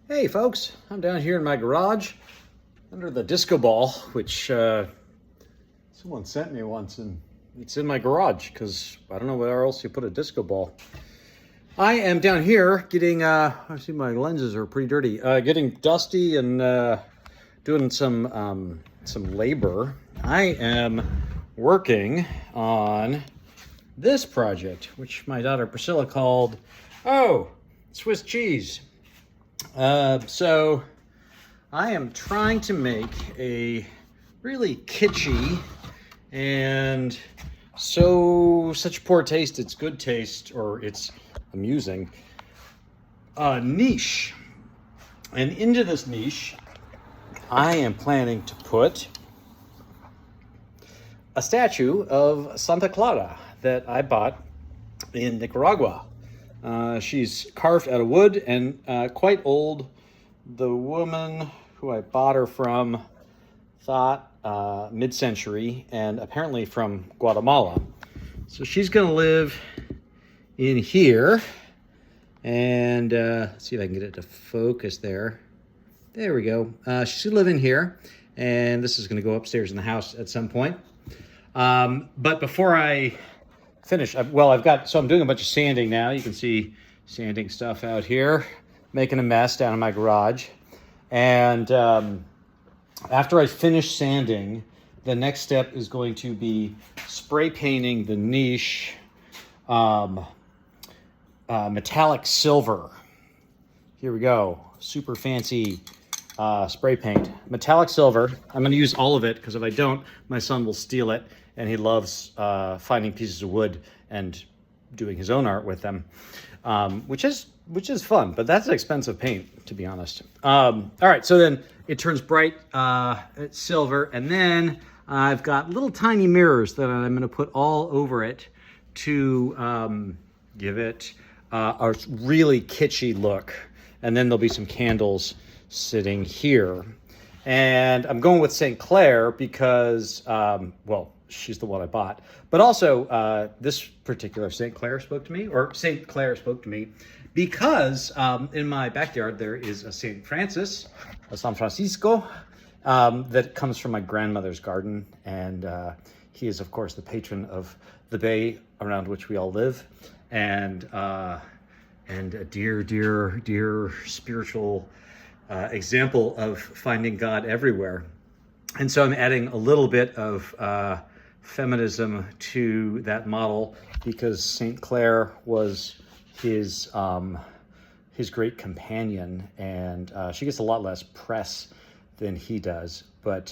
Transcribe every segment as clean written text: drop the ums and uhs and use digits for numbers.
Hey folks, I'm down here in my garage under the disco ball, which someone sent me once, and it's in my garage because I don't know where else you put a disco ball. I am down here getting, I see my lenses are pretty dirty, getting dusty and doing some labor. I am working on this project, which my daughter Priscilla called, Swiss cheese. So I am trying to make a really kitschy and such poor taste, it's good taste, or it's amusing, niche. And into this niche, I am planning to put a statue of Santa Clara that I bought in Nicaragua. She's carved out of wood and quite old. The woman who I bought her from thought mid-century and apparently from Guatemala. So she's going to live in here. And let's see if I can get it to focus there. There we go. She's going to live in here. And this is going to go upstairs in the house at some point. But before I finish, I'm doing a bunch of sanding now. You can see sanding stuff out here, making a mess down in my garage. And after I finish sanding, the next step is going to be spray painting the niche metallic silver. Here we go, super fancy spray paint. Metallic silver. I'm going to use all of it because if I don't, my son will steal it. And he loves finding pieces of wood and doing his own art with them, which is fun. But that's expensive paint, to be honest. All right, so then it turns bright silver, and then I've got little tiny mirrors that I'm going to put all over it to give it a really kitschy look. And then there'll be some candles sitting here. And I'm going with St. Clair because, she's the one I bought. But also, this particular St. Clair spoke to me because in my backyard there is a St. Francis, a San Francisco, that comes from my grandmother's garden. And he is, of course, the patron of the bay around which we all live. And a dear spiritual example of finding God everywhere. And so I'm adding a little bit of feminism to that model because St. Clair was his great companion, and she gets a lot less press than he does. So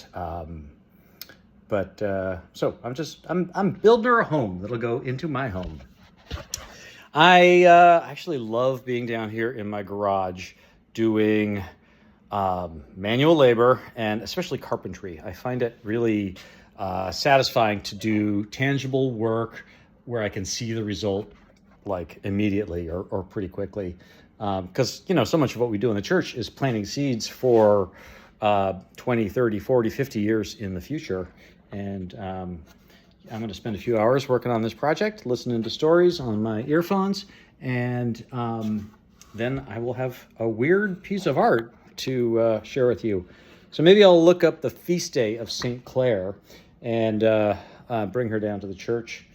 I'm building her a home that'll go into my home. I actually love being down here in my garage doing manual labor and especially carpentry. I find it really satisfying to do tangible work where I can see the result like immediately or pretty quickly. Because, so much of what we do in the church is planting seeds for 20, 30, 40, 50 years in the future. And I'm going to spend a few hours working on this project, listening to stories on my earphones, and then I will have a weird piece of art to share with you. So maybe I'll look up the feast day of St. Clair and bring her down to the church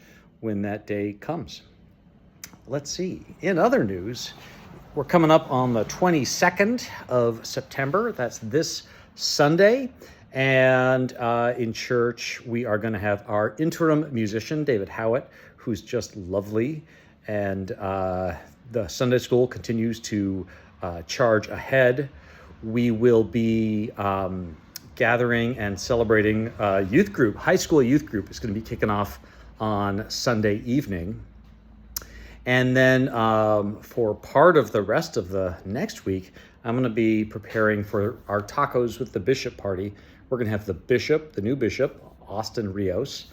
when that day comes. Let's see. In other news, we're coming up on the 22nd of September. That's this Sunday. And in church, we are going to have our interim musician, David Howitt, who's just lovely. And the Sunday school continues to charge ahead. We will be gathering and celebrating a youth group. High school youth group is going to be kicking off on Sunday evening. And then for part of the rest of the next week, I'm going to be preparing for our Tacos with the Bishop party. We're going to have the bishop, the new bishop, Austin Rios,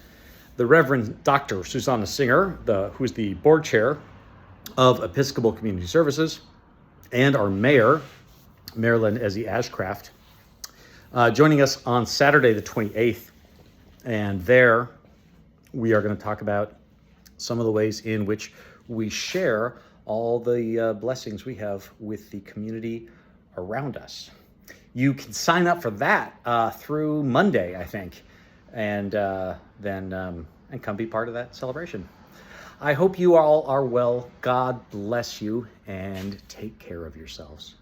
the Reverend Dr. Susanna Singer, who's the board chair of Episcopal Community Services, and our mayor, Marilyn Ezzy Ashcraft, joining us on Saturday the 28th. And there we are going to talk about some of the ways in which we share all the blessings we have with the community around us. You can sign up for that through Monday, I think, and then come be part of that celebration. I hope you all are well. God bless you, and take care of yourselves.